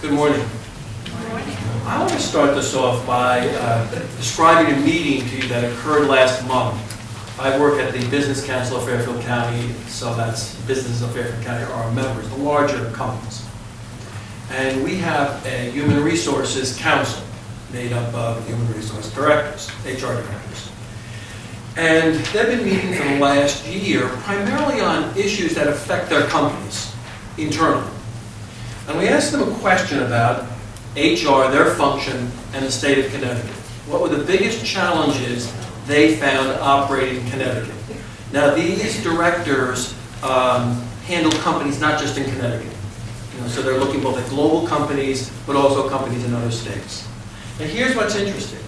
Good morning. I want to start this off by describing a meeting to you that occurred last month. I work at the Business Council of Fairfield County, so that's businesses of Fairfield County are our members, the larger companies. And we have a Human Resources Council made up of Human Resource Directors, HR Directors. And they've been meeting for the last year primarily on issues that affect their companies internally. And we asked them a question about HR, their function, and the state of Connecticut. What were the biggest challenges they found operating in Connecticut? Now, these directors handle companies not just in Connecticut. So they're looking both at global companies, but also companies in other states. And here's what's interesting.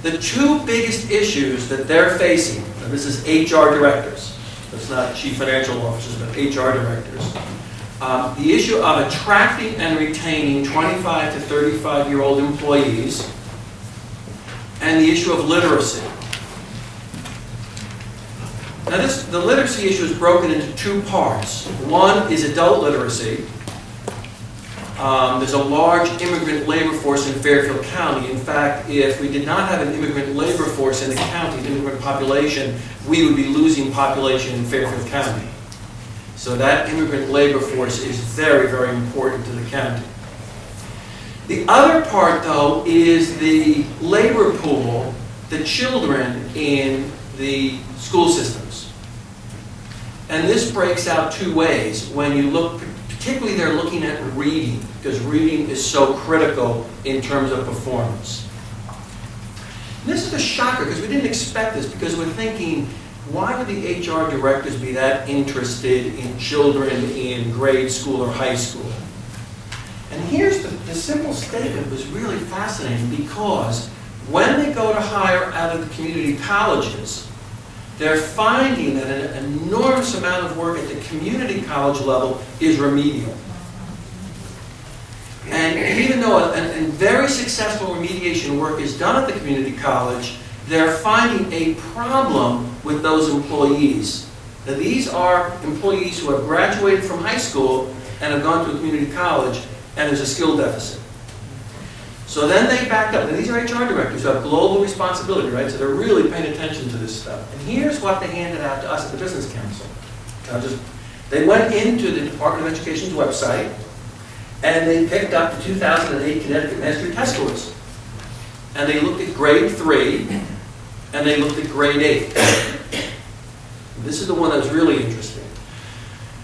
The two biggest issues that they're facing, and this is HR directors, it's not chief financial officers, but HR directors, the issue of attracting and retaining 25 to 35-year-old employees, and the issue of literacy. Now the literacy issue is broken into two parts. One is adult literacy. There's a large immigrant labor force in Fairfield County. In fact, if we did not have an immigrant labor force in the county, an immigrant population, we would be losing population in Fairfield County. So that immigrant labor force is very, very important to the county. The other part, though, is the labor pool, the children in the school systems. And this breaks out two ways. When you look, particularly they're looking at reading, because reading is so critical in terms of performance. And this is a shocker, because we didn't expect this, because we're thinking, why would the HR directors be that interested in children in grade school or high school? And here's the simple statement was really fascinating, because when they go to hire out of the community colleges, they're finding that an enormous amount of work at the community college level is remedial. And even though and very successful remediation work is done at the community college, they're finding a problem with those employees. Now, these are employees who have graduated from high school and have gone to a community college, and there's a skill deficit. So then they backed up. Now, these are HR directors who have global responsibility, right? So they're really paying attention to this stuff. And here's what they handed out to us at the Business Council. They went into the Department of Education's website, and they picked up the 2008 Connecticut Mastery Test Scores. And they looked at grade 3, and they looked at grade 8. This is the one that was really interesting.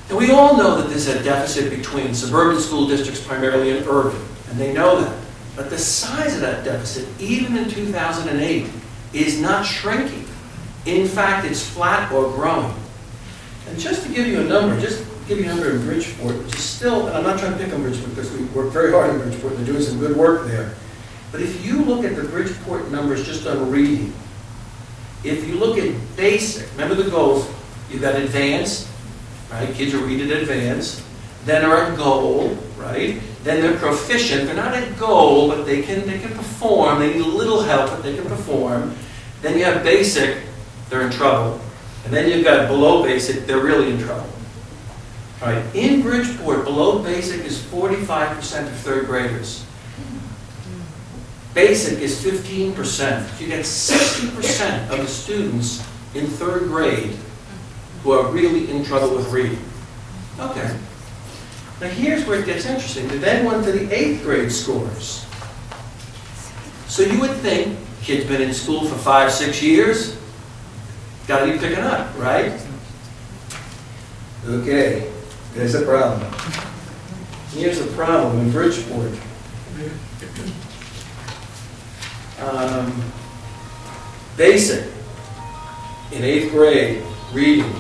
And we all know that there's a deficit between suburban school districts primarily and urban, and they know that. But the size of that deficit, even in 2008, is not shrinking. In fact, it's flat or growing. And just to give you a number, in Bridgeport, which is still, and I'm not trying to pick on Bridgeport because we work very hard in Bridgeport, they're doing some good work there. But if you look at the Bridgeport numbers just on reading, if you look at basic, remember the goals, you've got advanced, right? Kids who read at advanced, then are at goal, right? Then they're proficient. They're not at goal, but they can perform. They need a little help, but they can perform. Then you have basic, they're in trouble. And then you've got below basic, they're really in trouble. All right. In Bridgeport, below basic is 45% of third graders. Basic is 15%. You get 60% of the students in third grade who are really in trouble with reading. Okay. Now here's where it gets interesting. They then went to the 8th grade scores. So you would think, kid's been in school for 5-6 years, got to be picking up, right? Okay, there's a problem. Here's a problem in Bridgeport. Basic, in 8th grade, reading,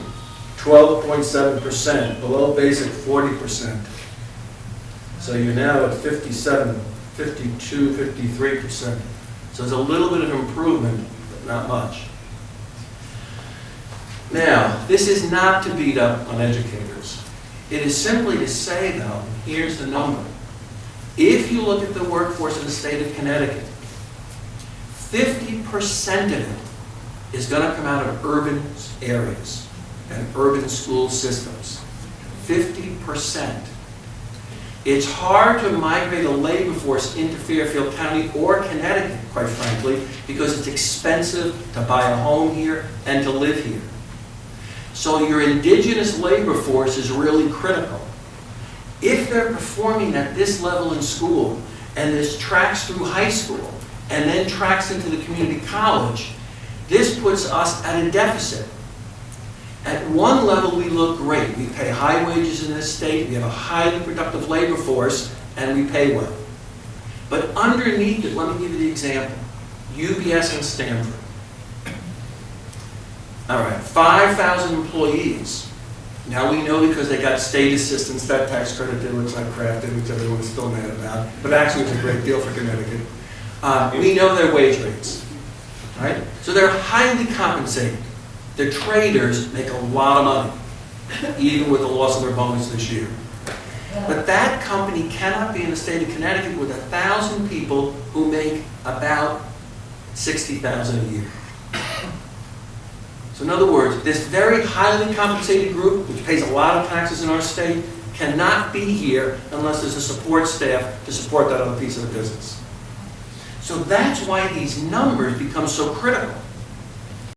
12.7%, below basic, 40%. So you're now at 57, 52, 53%. So there's a little bit of improvement, but not much. Now, this is not to beat up on educators. It is simply to say, though, here's the number. If you look at the workforce in the state of Connecticut, 50% of it is going to come out of urban areas and urban school systems. 50%. It's hard to migrate a labor force into Fairfield County or Connecticut, quite frankly, because it's expensive to buy a home here and to live here. So your indigenous labor force is really critical. If they're performing at this level in school, and this tracks through high school, and then tracks into the community college, this puts us at a deficit. At one level, we look great. We pay high wages in this state, we have a highly productive labor force, and we pay well. But underneath it, let me give you the example. UBS and Stanford. All right, 5,000 employees. Now we know because they got state assistance, that tax credit that looks like crap, which everyone's still mad about, but actually it's a great deal for Connecticut. We know their wage rates, right? So they're highly compensated. The traders make a lot of money, even with the loss of their bonus this year. But that company cannot be in the state of Connecticut with 1,000 people who make about $60,000 a year. So in other words, this very highly compensated group, which pays a lot of taxes in our state, cannot be here unless there's a support staff to support that other piece of the business. So that's why these numbers become so critical.